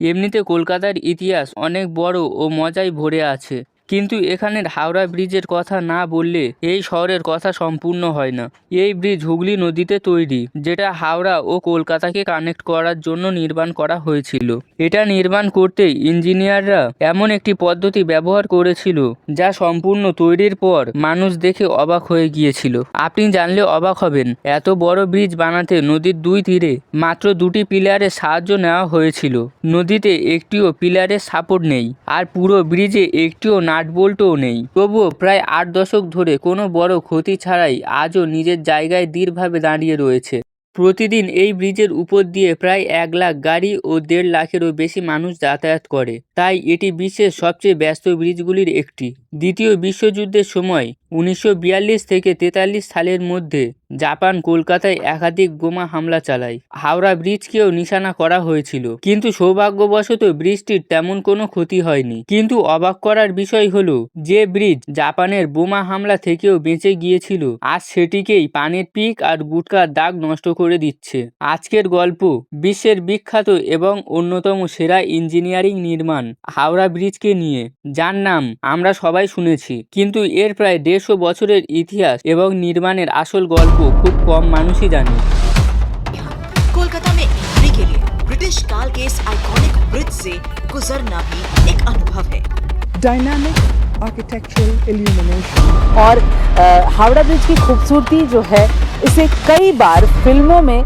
এমনিতে কলকাতার ইতিহাস অনেক বড় ও মজায় ভরে আছে, কিন্তু এখানের হাওড়া ব্রিজের কথা না বললে এই শহরের কথা সম্পূর্ণ হয় না। এই ব্রিজ হুগলি নদীতে তৈরি, যেটা হাওড়া ও কলকাতাকে কানেক্ট করার জন্য নির্মাণ করা হয়েছিল। এটা নির্মাণ করতে ইঞ্জিনিয়াররা এমন একটি পদ্ধতি ব্যবহার করেছিল যা সম্পূর্ণ তৈরির পর মানুষ দেখে অবাক হয়ে গিয়েছিল। আপনি জানলে অবাক হবেন, এত বড় ব্রিজ বানাতে নদীর দুই তীরে মাত্র দুটি পিলারের সাহায্য নেওয়া হয়েছিল। নদীতে একটিও পিলারের সাপোর্ট নেই, আর পুরো ব্রিজে একটিও নাটবোল্টও নেই। তবুও প্রায় 8 দশক ধরে কোনো বড় ক্ষতি ছাড়াই আজও নিজের জায়গায় দৃঢ়ভাবে দাঁড়িয়ে রয়েছে। প্রতিদিন এই ব্রিজের উপর দিয়ে প্রায় 1 লাখ গাড়ি ও 1.5 লাখেরও বেশি মানুষ যাতায়াত করে, তাই এটি বিশ্বের সবচেয়ে ব্যস্ত ব্রিজগুলির একটি। দ্বিতীয় বিশ্বযুদ্ধের সময় 1942 থেকে 43 সালের মধ্যে জাপান কলকাতায় একাধিক বোমা হামলা চালায়। হাওড়া ব্রিজকেও নিশানা করা হয়েছিল, কিন্তু সৌভাগ্যবশত ব্রিজটির তেমন কোনো ক্ষতি হয়নি। কিন্তু অবাক করার বিষয় হলো, যে ব্রিজ জাপানের বোমা হামলা থেকেও বেঁচে গিয়েছিল, আজ সেটিকেই পানের পিক আর গুটকার দাগ নষ্ট করে দিচ্ছে। আজকের গল্প বিশ্বের বিখ্যাত এবং অন্যতম সেরা ইঞ্জিনিয়ারিং নির্মাণ হাওড়া ব্রিজকে নিয়ে, যার নাম আমরা সবাই শুনেছি, কিন্তু এর প্রায় 150 বছরের ইতিহাস এবং নির্মাণের আসল গল্প খুব কম মানুষই জানে। कोलकाता में एंट्री के लिए ब्रिटिश काल के इस आइकॉनिक ब्रिज से गुजरना भी एक अनुभव है। डायनामिक आर्किटेक्चरल इल्यूमिनेशन और हावड़ा ब्रिज की खूबसूरती जो है इसे कई बार फिल्मों में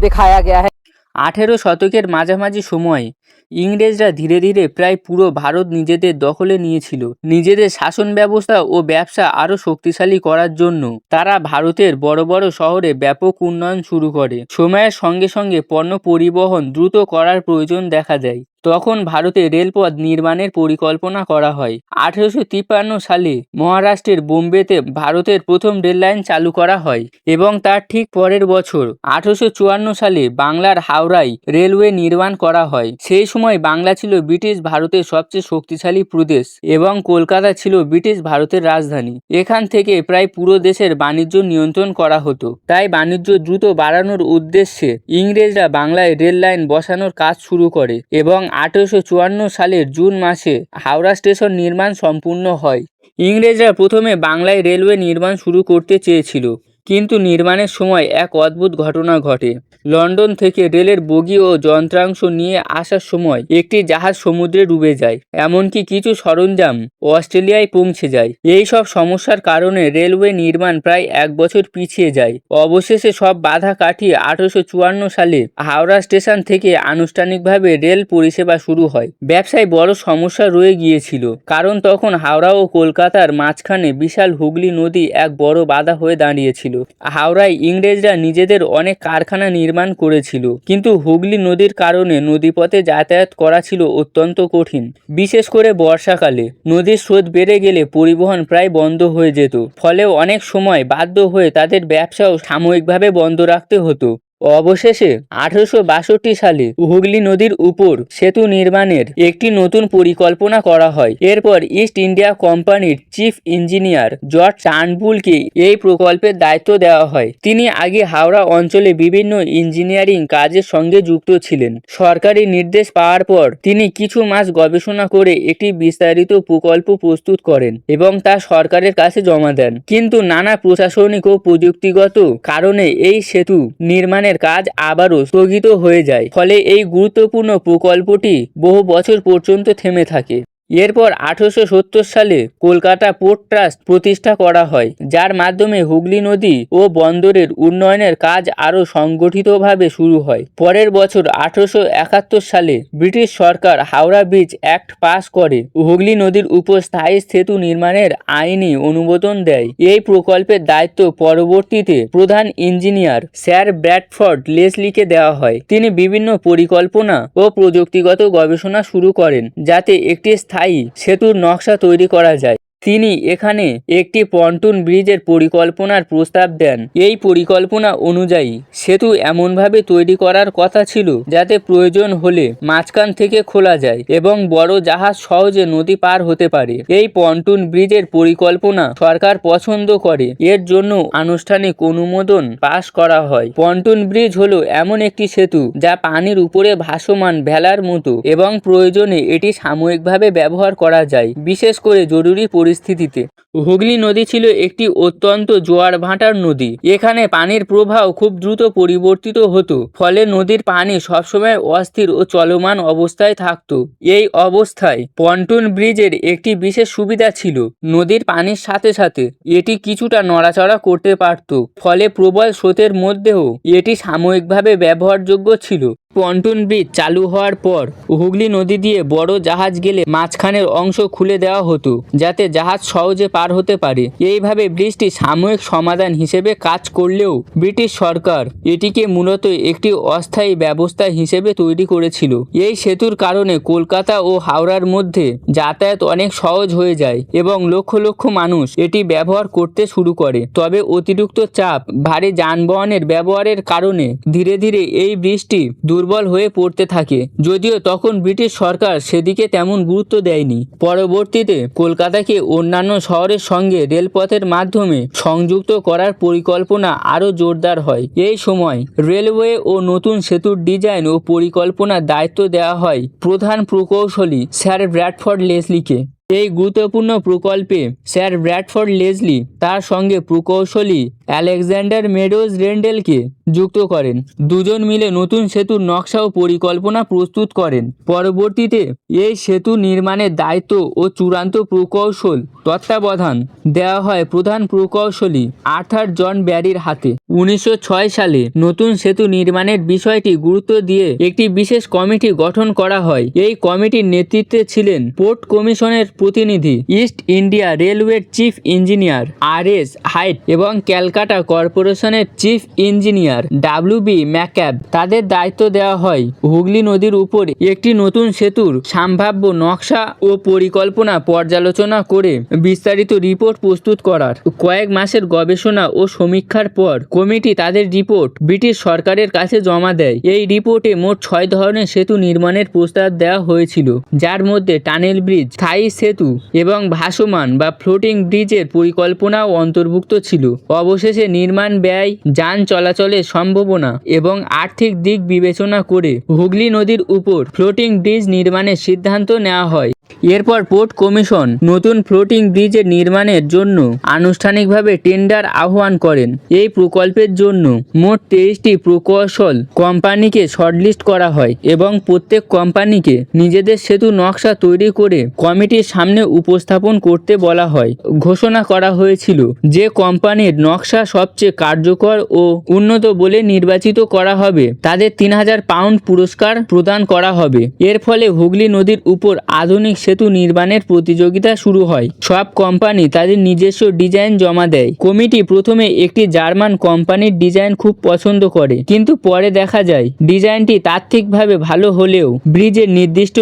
दिखाया गया है। 18 শতকের মাঝামাঝি সময়ে ইংরেজরা ধীরে ধীরে প্রায় পুরো ভারত নিজেদের দখলে নিয়েছিল। নিজেদের শাসন ব্যবস্থা ও ব্যবসা আরও শক্তিশালী করার জন্য তারা ভারতের বড় বড় শহরে ব্যাপক উন্নয়ন শুরু করে। সময়ের সঙ্গে সঙ্গে পণ্য পরিবহন দ্রুত করার প্রয়োজন দেখা দেয়। তখন ভারতে রেলপথ নির্মাণের পরিকল্পনা করা হয়। 1853 সালে মহারাষ্ট্রের বোম্বেতে ভারতের প্রথম রেল লাইন চালু করা হয় এবং তার ঠিক পরের বছর 1854 সালে বাংলার হাওড়ায় রেলওয়ে নির্মাণ করা হয়। সেই সময় বাংলা ছিল ব্রিটিশ ভারতের সবচেয়ে শক্তিশালী প্রদেশ এবং কলকাতা ছিল ব্রিটিশ ভারতের রাজধানী। এখান থেকে প্রায় পুরো দেশের বাণিজ্য নিয়ন্ত্রণ করা হতো। তাই বাণিজ্য দ্রুত বাড়ানোর উদ্দেশ্যে ইংরেজরা বাংলায় রেল লাইন বসানোর কাজ শুরু করে এবং 1854 সালের জুন মাসে হাওড়া স্টেশন নির্মাণ সম্পূর্ণ হয়। ইংরেজরা প্রথমে বাংলায় রেলওয়ে নির্মাণ শুরু করতে চেয়েছিল, কিন্তু নির্মাণের সময় এক অদ্ভুত ঘটনা ঘটে। লন্ডন থেকে রেলের বগি ও যন্ত্রাংশ নিয়ে আসার সময় একটি জাহাজ সমুদ্রে ডুবে যায়, এমনকি কিছু সরঞ্জাম অস্ট্রেলিয়ায় পৌঁছে যায়। এই সব সমস্যার কারণে রেলওয়ে নির্মাণ প্রায় 1 বছর পিছিয়ে যায়। অবশেষে সব বাধা কাটিয়ে 1854 সালে হাওড়া স্টেশন থেকে আনুষ্ঠানিকভাবে রেল পরিষেবা শুরু হয়। ব্যবসায় বড় সমস্যা রয়ে গিয়েছিল, কারণ তখন হাওড়া ও কলকাতার মাঝখানে বিশাল হুগলি নদী এক বড় বাধা হয়ে দাঁড়িয়েছিল। হাওড়ায় ইংরেজরা নিজেদের অনেক কারখানা নির্মাণ করেছিল, কিন্তু হুগলি নদীর কারণে নদীপথে যাতায়াত করা ছিল অত্যন্ত কঠিন। বিশেষ করে বর্ষাকালে নদীর স্রোত বেড়ে গেলে পরিবহন প্রায় বন্ধ হয়ে যেত, ফলে অনেক সময় বাধ্য হয়ে তাদের ব্যবসাও সাময়িকভাবে বন্ধ রাখতে হতো। অবশেষে 1862 সালে হুগলি নদীর উপর সেতু নির্মাণের একটি নতুন পরিকল্পনা করা হয়। এরপর ইস্ট ইন্ডিয়া কোম্পানির চিফ ইঞ্জিনিয়ার জর্জ টার্নবুলকে এই প্রকল্পের দায়িত্ব দেওয়া হয়। তিনি আগে হাওড়া অঞ্চলে বিভিন্ন ইঞ্জিনিয়ারিং কাজের সঙ্গে যুক্ত ছিলেন। সরকারি নির্দেশ পাওয়ার পর তিনি কিছু মাস গবেষণা করে একটি বিস্তারিত প্রকল্প প্রস্তুত করেন এবং তা সরকারের কাছে জমা দেন। কিন্তু নানা প্রশাসনিক ও প্রযুক্তিগত কারণে এই সেতু নির্মাণের কাজ আবারও স্থগিত হয়ে যায়, ফলে এই গুরুত্বপূর্ণ প্রকল্পটি বহু বছর পর্যন্ত থেমে থাকে। এরপর 1870 সালে কলকাতা পোর্ট ট্রাস্ট প্রতিষ্ঠা করা হয়, যার মাধ্যমে হুগলি নদী ও বন্দরের উন্নয়নের কাজ আরও সংগঠিতভাবে শুরু হয়। পরের বছর 1871 সালে ব্রিটিশ সরকার হাওড়া ব্রিজ অ্যাক্ট পাস করে হুগলি নদীর উপর স্থায়ী সেতু নির্মাণের আইনি অনুমোদন দেয়। এই প্রকল্পের দায়িত্ব পরবর্তীতে প্রধান ইঞ্জিনিয়ার স্যার ব্র্যাডফোর্ড লেসলিকে দেওয়া হয়। তিনি বিভিন্ন পরিকল্পনা ও প্রযুক্তিগত গবেষণা শুরু করেন, যাতে একটি স্থায়ী সেতুর নকশা তৈরি করা যায়। তিনি এখানে একটি পন্টুন ব্রিজের পরিকল্পনার প্রস্তাব দেন। এই পরিকল্পনা অনুযায়ী সেতু এমনভাবে তৈরি করার কথা ছিল যাতে প্রয়োজন হলে মাঝখান থেকে খোলা যায় এবং বড় জাহাজ সহজে নদী পার হতে পারে। এই পন্টুন ব্রিজের পরিকল্পনা সরকার পছন্দ করে, এর জন্য আনুষ্ঠানিক অনুমোদন পাশ করা হয়। পন্টুন ব্রিজ হলো এমন একটি সেতু যা পানির উপরে ভাসমান ভেলার মতো এবং প্রয়োজনে এটি সাময়িকভাবে ব্যবহার করা যায়, বিশেষ করে জরুরি পরিস্থিতিতে। হুগলি নদী ছিল একটি অত্যন্ত জোয়ার ভাটার নদী। এখানে পানির প্রবাহ খুব দ্রুত পরিবর্তিত হতো, ফলে নদীর পানি সবসময় অস্থির ও চলমান অবস্থায় থাকত। এই অবস্থায় পন্টুন ব্রিজের একটি বিশেষ সুবিধা ছিল, নদীর পানির সাথে সাথে এটি কিছুটা নড়াচড়া করতে পারত, ফলে প্রবল স্রোতের মধ্যেও এটি সাময়িকভাবে ব্যবহারযোগ্য ছিল। পন্টুন ব্রিজ চালু হওয়ার পর হুগলি নদী দিয়ে বড় জাহাজ গেলে মাঝখানের অংশ খুলে দেওয়া হতো যাতে জাহাজ সহজে পার হতে পারে। এইভাবে ব্রিজটি সাময়িক সমাধান হিসেবে কাজ করলেও ব্রিটিশ সরকার এটিকে মূলত একটি অস্থায়ী ব্যবস্থা হিসেবে তৈরি করেছিল। এই সেতুর কারণে কলকাতা ও হাওড়ার মধ্যে যাতায়াত অনেক সহজ হয়ে যায় এবং লক্ষ লক্ষ মানুষ এটি ব্যবহার করতে শুরু করে। তবে অতিরিক্ত চাপ, ভারী যানবাহনের ব্যবহারের কারণে ধীরে ধীরে এই ব্রিজটি দুর্বল হয়ে পড়তে থাকে, যদিও তখন ব্রিটিশ সরকার সেদিকে তেমন গুরুত্ব দেয়নি। পরবর্তীতে কলকাতাকে অন্যান্য শহরের সঙ্গে রেলপথের মাধ্যমে সংযুক্ত করার পরিকল্পনা আরও জোরদার হয়। এই সময় রেলওয়ে ও নতুন সেতুর ডিজাইন ও পরিকল্পনার দায়িত্ব দেওয়া হয় প্রধান প্রকৌশলী স্যার ব্র্যাডফোর্ড লেসলিকে। এই গুরুত্বপূর্ণ প্রকল্পে স্যার ব্র্যাডফোর্ড লেসলি তার সঙ্গে প্রকৌশলী আলেকজান্ডার মেডোজ রেন্ডেলকে যুক্ত করেন। দুজন মিলে নতুন সেতুর নকশা ও পরিকল্পনা প্রস্তুত করেন। পরবর্তীতে এই সেতু নির্মাণের দায়িত্ব ও চূড়ান্ত প্রকৌশল তত্ত্বাবধান দেওয়া হয় প্রধান প্রকৌশলী আর্থার জন ব্যারির হাতে। 1906 সালে নতুন সেতু নির্মাণের বিষয়টি গুরুত্ব দিয়ে একটি বিশেষ কমিটি গঠন করা হয়। এই কমিটির নেতৃত্বে ছিলেন পোর্ট কমিশনের প্রতিনিধি, ইস্ট ইন্ডিয়া রেলওয়ের চিফ ইঞ্জিনিয়ার আর.এস. হাইট এবং ক্যালকাটা কর্পোরেশনের চিফ ইঞ্জিনিয়ার ডাব্লিউ.বি. ম্যাকক্যাব। তাদের দায়িত্ব দেওয়া হয় হুগলি নদীর উপর একটি নতুন সেতুর সম্ভাব্য নকশা ও পরিকল্পনা পর্যালোচনা করে বিস্তারিত রিপোর্ট প্রস্তুত করার। কয়েক মাসের গবেষণা ও সমীক্ষার পর কমিটি তাদের রিপোর্ট ব্রিটিশ সরকারের কাছে জমা দেয়। এই রিপোর্টে মোট 6 ধরনের সেতু নির্মাণের প্রস্তাব দেওয়া হয়েছিল, যার মধ্যে টানেল ব্রিজ, স্থায়ী সেতু এবং ভাসমান বা ফ্লোটিং ব্রিজের পরিকল্পনাও অন্তর্ভুক্ত ছিল। অবশেষে নির্মাণ ব্যয়, যান চলাচলের সম্ভাবনা এবং আর্থিক দিক বিবেচনা করে হুগলি নদীর উপর ফ্লোটিং ব্রিজ নির্মাণের সিদ্ধান্ত নেওয়া হয়। এরপর পোর্ট কমিশন নতুন ফ্লোটিং ব্রিজের নির্মাণের জন্য আনুষ্ঠানিকভাবে টেন্ডার আহ্বান করেন। এই প্রকল্পের জন্য মোট 23টি প্রকৌশল কোম্পানিকে শর্টলিস্ট করা হয় এবং প্রত্যেক কোম্পানিকে নিজেদের সেতু নকশা তৈরি করে কমিটির সামনে উপস্থাপন করতে বলা হয়। ঘোষণা করা হয়েছিল যে কোম্পানির নকশা সবচেয়ে কার্যকর ও উন্নত বলে নির্বাচিত করা হবে তাদের 3000 পাউন্ড পুরস্কার প্রদান করা হবে। এর ফলে হুগলি নদীর উপর আধুনিক সেতু নির্মাণের প্রতিযোগিতা শুরু হয়। সব কোম্পানি তাদের নিজস্ব ডিজাইন জমা দেয়। কমিটি প্রথমে একটি জার্মান কোম্পানির ডিজাইন খুব পছন্দ করে, কিন্তু পরে দেখা যায় ডিজাইনটি তাত্ত্বিকভাবে ভালো হলেও ব্রিজের নির্দিষ্ট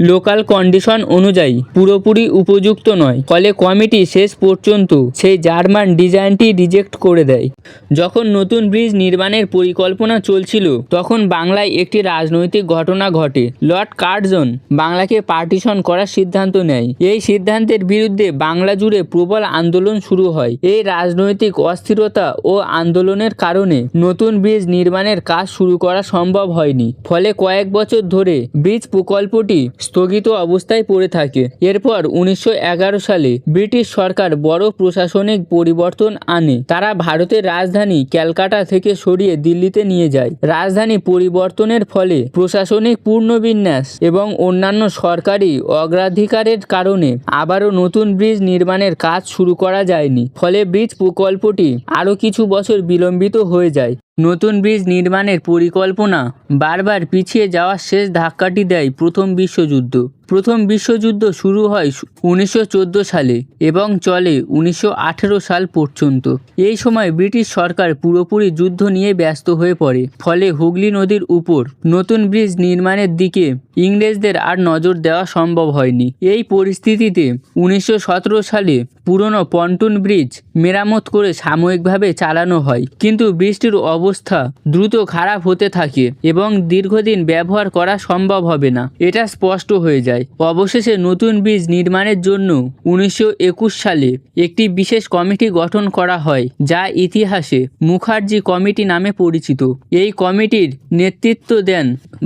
লোকাল কন্ডিশন অনুযায়ী পুরোপুরি উপযুক্ত নয়। ফলে কমিটি শেষ পর্যন্ত সেই জার্মান ডিজাইনটি রিজেক্ট করে দেয়। যখন নতুন ব্রিজ নির্মাণের পরিকল্পনা চলছিল তখন বাংলায় একটি রাজনৈতিক ঘটনা ঘটে। লর্ড কার্জন বাংলাকে পার্টিশন করার সিদ্ধান্ত নেয়। এই সিদ্ধান্তের বিরুদ্ধে বাংলা জুড়ে প্রবল আন্দোলন শুরু হয়। এই রাজনৈতিক অস্থিরতা ও আন্দোলনের কারণে নতুন ব্রিজ নির্মাণের কাজ শুরু করা সম্ভব হয়নি। ফলে কয়েক বছর ধরে ব্রিজ প্রকল্পটি স্থগিত অবস্থায় পড়ে থাকে। এরপর 1911 সালে ব্রিটিশ সরকার বড় প্রশাসনিক পরিবর্তন আনে। তারা ভারতের রাজধানী ক্যালকাটা থেকে সরিয়ে দিল্লিতে নিয়ে যায়। রাজধানী পরিবর্তনের ফলে প্রশাসনিক পুনর্বিন্যাস এবং অন্যান্য সরকারি অগ্রাধিকারের কারণে আবারও নতুন ব্রিজ নির্মাণের কাজ শুরু করা যায়নি। ফলে ব্রিজ প্রকল্পটি আরও কিছু বছর বিলম্বিত হয়ে যায়। নতুন ব্রিজ নির্মাণের পরিকল্পনা বারবার পিছিয়ে যাওয়ার শেষ ধাক্কাটি দেয় প্রথম বিশ্বযুদ্ধ। প্রথম বিশ্বযুদ্ধ শুরু হয় 1914 সালে এবং চলে 1918 সাল পর্যন্ত। এই সময় ব্রিটিশ সরকার পুরোপুরি যুদ্ধ নিয়ে ব্যস্ত হয়ে পড়ে, ফলে হুগলি নদীর উপর নতুন ব্রিজ নির্মাণের দিকে ইংরেজদের আর নজর দেওয়া সম্ভব হয়নি। এই পরিস্থিতিতে 1917 সালে পুরনো পন্টুন ব্রিজ মেরামত করে সাময়িকভাবে চালানো হয়, কিন্তু ব্রিজটির অবস্থা দ্রুত খারাপ হতে থাকে এবং দীর্ঘদিন ব্যবহার করা সম্ভব হবে না, এটা স্পষ্ট হয়ে যায়। অবশেষে নতুন ব্রিজ নির্মাণের জন্য 1921 সালে একটি বিশেষ কমিটি গঠন করা হয়, যা ইতিহাসে মুখার্জি কমিটি নামে পরিচিত। এই কমিটির নেতৃত্ব দেন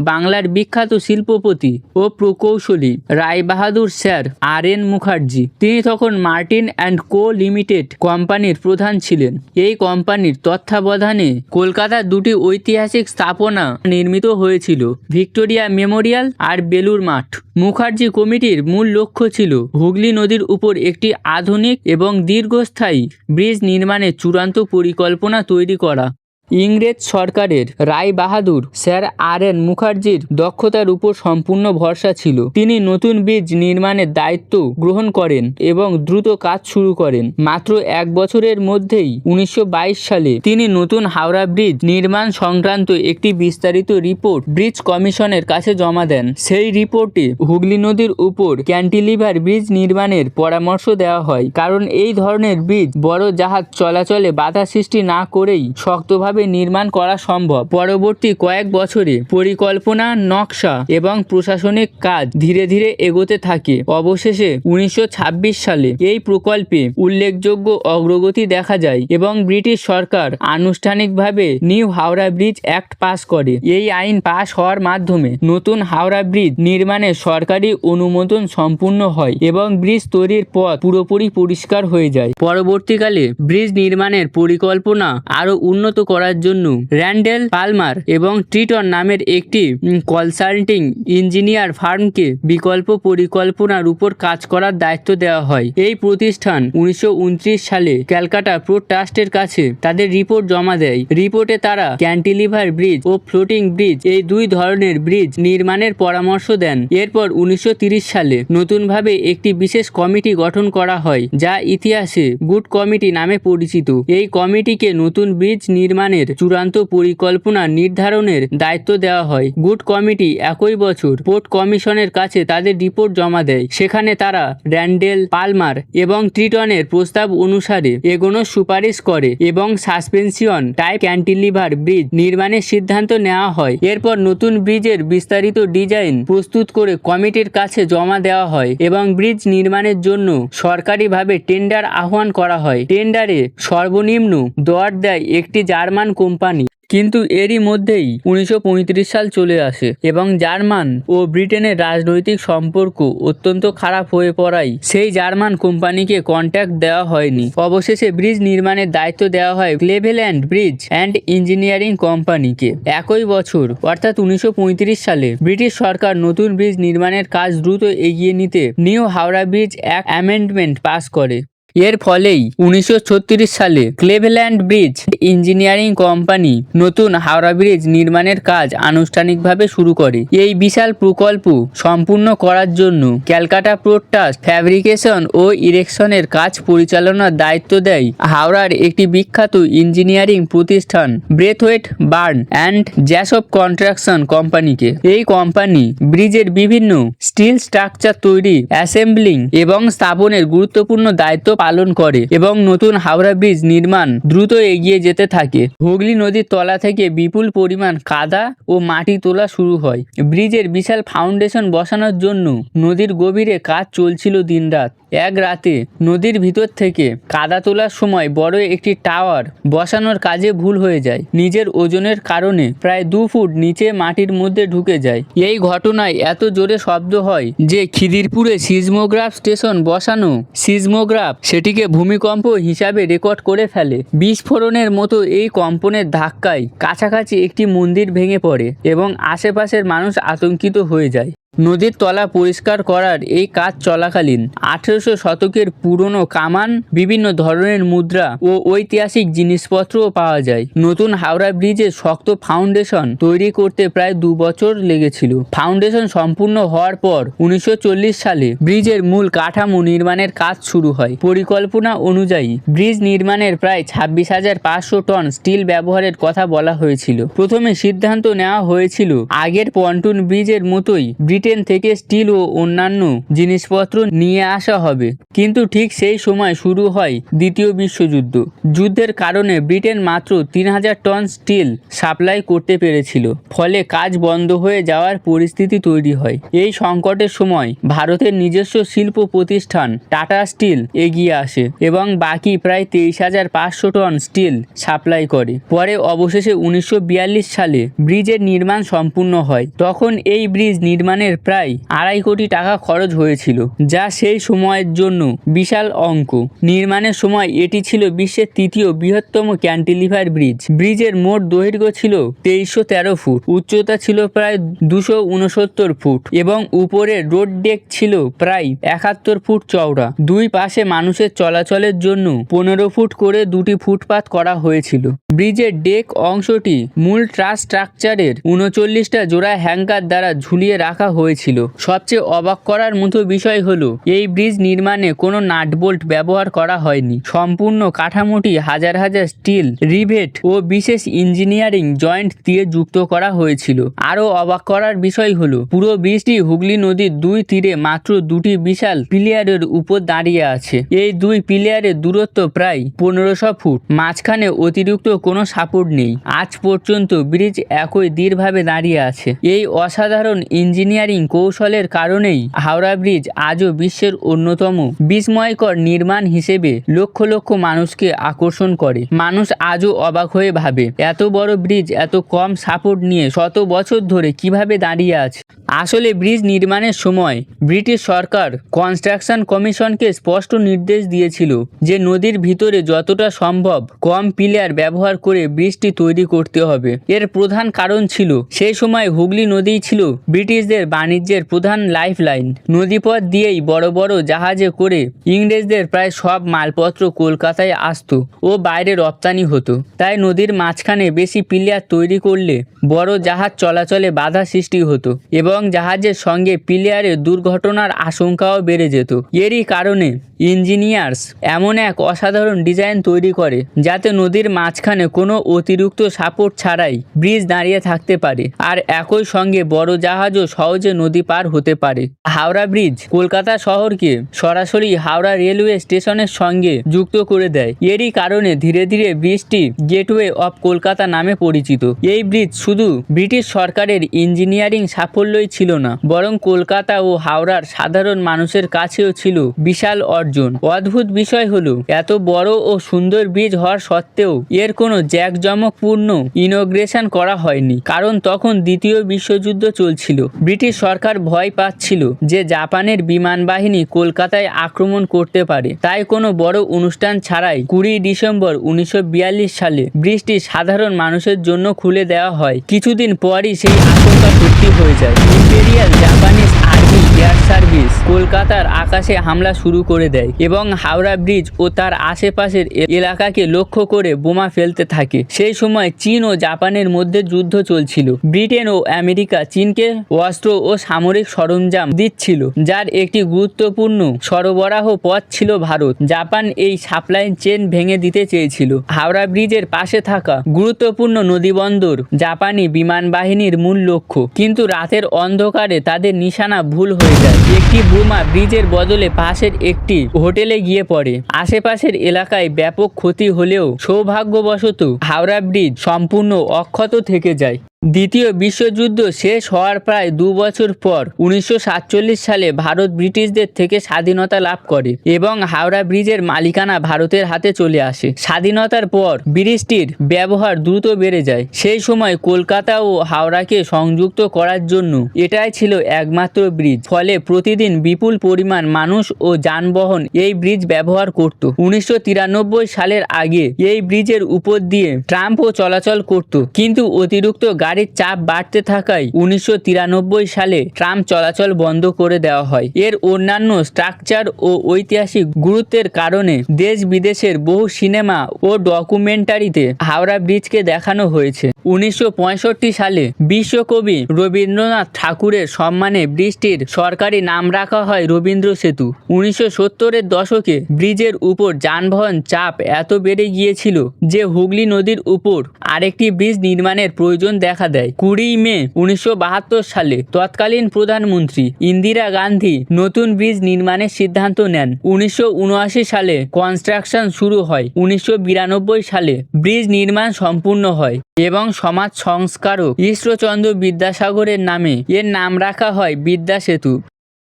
বাংলার বিখ্যাত শিল্পপতি ও প্রকৌশলী রায়বাহাদুর স্যার আর.এন. মুখার্জি। তিনি তখন মার্টিন অ্যান্ড কো লিমিটেড কোম্পানির প্রধান ছিলেন। এই কোম্পানির তত্ত্বাবধানে কলকাতার দুটি ঐতিহাসিক স্থাপনা নির্মিত হয়েছিল, ভিক্টোরিয়া মেমোরিয়াল আর বেলুর মাঠ। মুখার্জি কমিটির মূল লক্ষ্য ছিল হুগলি নদীর উপর একটি আধুনিক এবং দীর্ঘস্থায়ী ব্রিজ নির্মাণের চূড়ান্ত পরিকল্পনা তৈরি করা। ইংরেজ সরকারের রায়বাহাদুর স্যার আর.এন. মুখার্জির দক্ষতার উপর সম্পূর্ণ ভরসা ছিল। তিনি নতুন ব্রিজ নির্মাণের দায়িত্ব গ্রহণ করেন এবং দ্রুত কাজ শুরু করেন। মাত্র এক বছরের মধ্যেই 1922 সালে তিনি নতুন হাওড়া ব্রিজ নির্মাণ সংক্রান্ত একটি বিস্তারিত রিপোর্ট ব্রিজ কমিশনের কাছে জমা দেন। সেই রিপোর্টে হুগলি নদীর উপর ক্যান্টিলিভার ব্রিজ নির্মাণের পরামর্শ দেওয়া হয়, কারণ এই ধরনের ব্রিজ বড় জাহাজ চলাচলে বাধা সৃষ্টি না করেই শক্তভাবে নির্মাণ করা সম্ভব। পরবর্তী কয়েক বছরে পরিকল্পনা, নকশা এবং প্রশাসনিক কাজ ধীরে ধীরে এগোতে থাকে। অবশেষে 1926 সালে এই প্রকল্পে উল্লেখযোগ্য অগ্রগতি দেখা যায় এবং ব্রিটিশ সরকার আনুষ্ঠানিকভাবে new Howrah bridge act pass করে। এই আইন পাস হওয়ার মাধ্যমে নতুন হাওড়া ব্রিজ নির্মাণের সরকারি অনুমোদন সম্পূর্ণ হয় এবং ব্রিজ তৈরির পথ পুরোপুরি পরিষ্কার হয়ে যায়। পরবর্তীকালে ব্রিজ নির্মাণের পরিকল্পনা আরও উন্নত করার জন্য র্যান্ডেল পালমার এবং ট্রিটন নামের একটি কনসাল্টিং ইঞ্জিনিয়ার ফার্মকে বিকল্প পরিকল্পনার উপর কাজ করার দায়িত্ব দেওয়া হয়। এই প্রতিষ্ঠান 1929 সালে ক্যালকাটা পোর্ট ট্রাস্টের কাছে তাদের রিপোর্ট জমা দেয়। রিপোর্টে তারা ক্যান্টিলিভার ব্রিজ ও ফ্লোটিং ব্রিজ এই দুই ধরনের ব্রিজ নির্মাণের পরামর্শ দেন। এরপর 1930 সালে নতুনভাবে একটি বিশেষ কমিটি গঠন করা হয়, যা ইতিহাসে গুড কমিটি নামে পরিচিত। এই কমিটিকে নতুন ব্রিজ নির্মাণের চূড়ান্ত পরিকল্পনা নির্ধারণের দায়িত্ব দেওয়া হয়। গুড কমিটি একই বছর পোর্ট কমিশনের কাছে তাদের রিপোর্ট জমা দেয়। সেখানে তারা র্যান্ডেল পালমার এবং ট্রিটনের প্রস্তাব অনুসারে এগোনোর সুপারিশ করে এবং সাসপেনশন টাইপ ক্যান্টিলিভার ব্রিজ নির্মাণের সিদ্ধান্ত নেওয়া হয়। এরপর নতুন ব্রিজের বিস্তারিত ডিজাইন প্রস্তুত করে কমিটির কাছে জমা দেওয়া হয় এবং ব্রিজ নির্মাণের জন্য সরকারিভাবে টেন্ডার আহ্বান করা হয়। টেন্ডারে সর্বনিম্ন দর দেয় একটি জার্মান কোম্পানি। কিন্তু এরই মধ্যেই 1935 সাল চলে আসে এবং জার্মান ও ব্রিটেনের রাজনৈতিক সম্পর্ক অত্যন্ত খারাপ হয়ে পড়ায় সেই জার্মান কোম্পানিকে কন্ট্রাক্ট দেওয়া হয়নি। অবশেষে ব্রিজ নির্মাণের দায়িত্ব দেওয়া হয় ক্লেভেল্যান্ড ব্রিজ অ্যান্ড ইঞ্জিনিয়ারিং কোম্পানিকে। একই বছর অর্থাৎ 1935 সালে ব্রিটিশ সরকার নতুন ব্রিজ নির্মাণের কাজ দ্রুত এগিয়ে নিতে new Howrah bridge act amendment pass করে। এর ফলেই 1936 সালে ক্লেভেল্যান্ড ব্রিজ ইঞ্জিনিয়ারিং কোম্পানি নতুন হাওড়া ব্রিজ নির্মাণের কাজ আনুষ্ঠানিকভাবে শুরু করে। এই বিশাল প্রকল্প সম্পূর্ণ করার জন্য ক্যালকাটা পোর্ট ট্রাস্ট ফ্যাব্রিকেশন ও ইরেকশনের কাজ পরিচালনার দায়িত্ব দেয় হাওড়ার একটি বিখ্যাত ইঞ্জিনিয়ারিং প্রতিষ্ঠান ব্রেথওয়েট বার্ন অ্যান্ড জ্যাসপ কনস্ট্রাকশন কোম্পানিকে। এই কোম্পানি ব্রিজের বিভিন্ন স্টিল স্ট্রাকচার তৈরি, অ্যাসেম্বলিং এবং স্থাপনের গুরুত্বপূর্ণ দায়িত্ব পালন করে এবং নতুন হাওড়া ব্রিজ নির্মাণ দ্রুত এগিয়ে যেতে থাকে। হুগলি নদীর তলা থেকে বিপুল পরিমাণ কাদা ও মাটি তোলা শুরু হয়। ব্রিজের বিশাল ফাউন্ডেশন বসানোর জন্য নদীর গভীরে কাজ চলছিল দিনরাত। এক রাতে নদীর ভিতর থেকে কাদা তোলার সময় বড় একটি টাওয়ার বসানোর কাজে ভুল হয়ে যায়। নিজের ওজনের কারণে প্রায় 2 ফুট নিচে মাটির মধ্যে ঢুকে যায়। এই ঘটনায় এত জোরে শব্দ হয় যে খিদিরপুরে সিজমোগ্রাফ স্টেশন বসানো সিজমোগ্রাফ সেটিকে ভূমিকম্প হিসাবে রেকর্ড করে ফেলে। বিস্ফোরণের মতো এই কম্পনের ধাক্কায় কাছাকাছি একটি মন্দির ভেঙে পড়ে এবং আশেপাশের মানুষ আতঙ্কিত হয়ে যায়। নদীর তলা পরিষ্কার করার এই কাজ চলাকালীন 1800 শতকের পুরনো কামান, বিভিন্ন ধরনের মুদ্রা ও ঐতিহাসিক জিনিসপত্রও পাওয়া যায়। নতুন হাওড়া ব্রিজের শক্ত ফাউন্ডেশন তৈরি করতে প্রায় 2 বছর লেগেছিল। ফাউন্ডেশন সম্পূর্ণ হওয়ার পর 1940 সালে ব্রিজের মূল কাঠামো নির্মাণের কাজ শুরু হয়। পরিকল্পনা অনুযায়ী ব্রিজ নির্মাণের প্রায় 26,500 টন স্টিল ব্যবহারের কথা বলা হয়েছিল। প্রথমে সিদ্ধান্ত নেওয়া হয়েছিল আগের পন্টুন ব্রিজের মতোই ব্রিটেন থেকে স্টিল ও অন্যান্য জিনিসপত্র নিয়ে আসা হবে, কিন্তু ঠিক সেই সময় শুরু হয় দ্বিতীয় বিশ্বযুদ্ধ। যুদ্ধের কারণে ব্রিটেন মাত্র 3,000 টন স্টিল সাপ্লাই করতে পেরেছিল, ফলে কাজ বন্ধ হয়ে যাওয়ার পরিস্থিতি তৈরি হয়। এই সংকটের সময় ভারতের নিজস্ব শিল্প প্রতিষ্ঠান টাটা স্টিল এগিয়ে আসে এবং বাকি প্রায় 23,500 টন স্টিল সাপ্লাই করে। পরে অবশেষে 1942 সালে ব্রিজের নির্মাণ সম্পূর্ণ হয়। তখন এই ব্রিজ নির্মাণের প্রায় 2.5 কোটি টাকা খরচ হয়েছিল, যা সেই সময়ের জন্য বিশাল অঙ্ক। নির্মাণের সময় এটি ছিল বিশ্বের 3য় বৃহত্তম ক্যান্টিলিভার ব্রিজ। ব্রিজের মোট দৈর্ঘ্য ছিল 2313 ফুট, উচ্চতা ছিল প্রায় 269 ফুট এবং উপরে রোড ডেক ছিল প্রায় 71 ফুট চওড়া। দুই পাশে মানুষের চলাচলের জন্য 15 ফুট করে 2টি ফুটপাত করা হয়েছিল। ব্রিজের ডেক অংশটি মূল ট্রাস স্ট্রাকচারের 39টা জোড়া হ্যাঙ্গার দ্বারা ঝুলিয়ে রাখা হয়েছিল। সবচেয়ে অবাক করার মতো বিষয় হলো এই ব্রিজ নির্মাণে কোনো নাটবোল্ট ব্যবহার করা হয়নি। সম্পূর্ণ কাঠামোটি হাজার হাজার স্টিল রিভেট ও বিশেষ ইঞ্জিনিয়ারিং জয়েন্ট দিয়ে যুক্ত করা হয়েছিল। আরও অবাক করার বিষয় হলো পুরো ব্রিজটি হুগলি নদীর 2 তীরে মাত্র 2টি বিশাল পিলিয়ারের উপর দাঁড়িয়ে আছে। এই 2 পিলিয়ারের দূরত্ব প্রায় 1500 ফুট। মাঝখানে অতিরিক্ত কোনো সাপোর্ট নেই। আজ পর্যন্ত ব্রিজ একই দৃঢ়ভাবে দাঁড়িয়ে আছে। এই অসাধারণ ইঞ্জিনিয়ারিং কৌশলের কারণেই হাওড়া ব্রিজ আজও বিশ্বের অন্যতম বিস্ময়কর নির্মাণ হিসেবে লক্ষ লক্ষ মানুষকে আকর্ষণ করে। মানুষ আজও অবাক হয়ে ভাবে এত বড় ব্রিজ এত কম সাপোর্ট নিয়ে শত বছর ধরে কিভাবে দাঁড়িয়ে আছে। আসলে ব্রিজ নির্মাণের সময় ব্রিটিশ সরকার কনস্ট্রাকশন কমিশনকে স্পষ্ট নির্দেশ দিয়েছিল যে নদীর ভিতরে যতটা সম্ভব কম পিলার ব্যবহার করে ব্রিজটি তৈরি করতে হবে। এর প্রধান কারণ ছিল সেই সময় হুগলি নদীই ছিল ব্রিটিশদের বাণিজ্যের প্রধান লাইফলাইন। নদীপথ দিয়েই বড় বড় জাহাজে করে ইংরেজদের প্রায় সব মালপত্র কলকাতায় আসতো ও বাইরে রপ্তানি হতো। তাই নদীর মাঝখানে বেশি পিলার তৈরি করলে বড় জাহাজ চলাচলে বাধা সৃষ্টি হতো এবং জাহাজের সঙ্গে পিলারের দুর্ঘটনার আশঙ্কাও বেড়ে যেত। এরই কারণে ইঞ্জিনিয়ার্স এমন এক অসাধারণ ডিজাইন তৈরি করে যাতে নদীর মাঝখানে কোনো অতিরিক্ত সাপোর্ট ছাড়াই ব্রিজ দাঁড়িয়ে থাকতে পারে আর একই সঙ্গে বড় জাহাজও সহজে নদী পার হতে পারে। হাওড়া ব্রিজ কলকাতা শহরকে সরাসরি হাওড়া রেলওয়ে স্টেশনের সঙ্গে যুক্ত করে দেয়। এরই কারণে ধীরে ধীরে ব্রিজটি গেটওয়ে অফ কলকাতা নামে পরিচিত। এই ব্রিজ শুধু ব্রিটিশ সরকারের ইঞ্জিনিয়ারিং সাফল্যই ছিল না, বরং কলকাতা ও হাওড়ার সাধারণ মানুষের কাছেও ছিল বিশাল অর্জন। অদ্ভুত বিষয় হলো এত বড় ও সুন্দর ব্রিজ হওয়ার সত্ত্বেও এর কোনো জাঁকজমকপূর্ণ ইনোগ্রেশন করা হয়নি, কারণ তখন দ্বিতীয় বিশ্বযুদ্ধ চলছিল। ব্রিটিশ সরকার ভয় পাচ্ছিল যে জাপানের বিমান বাহিনী কলকাতায় আক্রমণ করতে পারে। তাই কোনো বড় অনুষ্ঠান ছাড়াই 20 ডিসেম্বর 1942 সালে ব্রিজটি সাধারণ মানুষের জন্য খুলে দেওয়া হয়। কিছুদিন পরই সেই আশঙ্কা সত্যি হয়ে যায়। Imperial Japanese army air service কলকাতার আকাশে হামলা শুরু করে দেয় এবং হাওড়া ব্রিজ ও তার আশেপাশের এলাকাকে লক্ষ্য করে বোমা ফেলতে থাকে। সেই সময় চীন ও জাপানের মধ্যে যুদ্ধ চলছিল। ব্রিটেন ও আমেরিকা চীনকে অস্ত্র ও সামরিক সরঞ্জাম দিচ্ছিল, যার একটি গুরুত্বপূর্ণ সরবরাহ পথ ছিল ভারত। জাপান এই সাপ্লাই চেন ভেঙে দিতে চেয়েছিল। হাওড়া ব্রিজের পাশে থাকা গুরুত্বপূর্ণ নদীবন্দর জাপানি বিমান বাহিনীর মূল লক্ষ্য, কিন্তু রাতের অন্ধকারে তাদের নিশানা ভুল হয়ে যায়। একটি বোমা ব্রিজের বদলে পাশের একটি হোটেলে গিয়ে পড়ে। আশেপাশের এলাকায় ব্যাপক ক্ষতি হলেও সৌভাগ্যবশত হাওড়া ব্রিজ সম্পূর্ণ অক্ষত থেকে যায়। দ্বিতীয় বিশ্বযুদ্ধ শেষ হওয়ার প্রায় 2 বছর পর 1947 সালে ভারত ব্রিটিশদের থেকে স্বাধীনতা লাভ করে এবং হাওড়া ব্রিজের মালিকানা ভারতের হাতে চলে আসে। স্বাধীনতার পর ব্রিজটির ব্যবহার দ্রুত বেড়ে যায়। সেই সময় কলকাতা ও হাওড়াকে সংযুক্ত করার জন্য এটাই ছিল একমাত্র ব্রিজ, ফলে প্রতিদিন বিপুল পরিমাণ মানুষ ও যানবাহন এই ব্রিজ ব্যবহার করত। 1993 সালের আগে এই ব্রিজের উপর দিয়ে ট্রামও চলাচল করত, কিন্তু অতিরিক্ত গাড়ি গাড়ির চাপ বাড়তে থাকায় 1993 সালে ট্রাম চলাচল বন্ধ করে দেওয়া হয়। এর অন্যান্য স্ট্রাকচার ও ঐতিহাসিক গুরুত্বের কারণে দেশ বিদেশের বহু সিনেমা ও ডকুমেন্টারিতে হাওড়া ব্রিজকে দেখানো হয়েছে। 1965 সালে বিশ্বকবি রবীন্দ্রনাথ ঠাকুরের সম্মানে ব্রিজটির সরকারি নাম রাখা হয় রবীন্দ্র সেতু। 1970-এর দশকে ব্রিজের উপর যানবাহন চাপ এত বেড়ে গিয়েছিল যে হুগলি নদীর উপর আরেকটি ব্রিজ নির্মাণের প্রয়োজন দেখা দেয়। 20 মে 1972 সালে তৎকালীন প্রধানমন্ত্রী ইন্দিরা গান্ধী নতুন ব্রিজ নির্মাণের সিদ্ধান্ত নেন। 1979 সালে কনস্ট্রাকশন শুরু হয়। 1992 সালে ব্রিজ নির্মাণ সম্পূর্ণ হয় এবং সমাজ সংস্কারক ঈশ্বরচন্দ্র বিদ্যাসাগরের নামে এর নাম রাখা হয় বিদ্যা সেতু।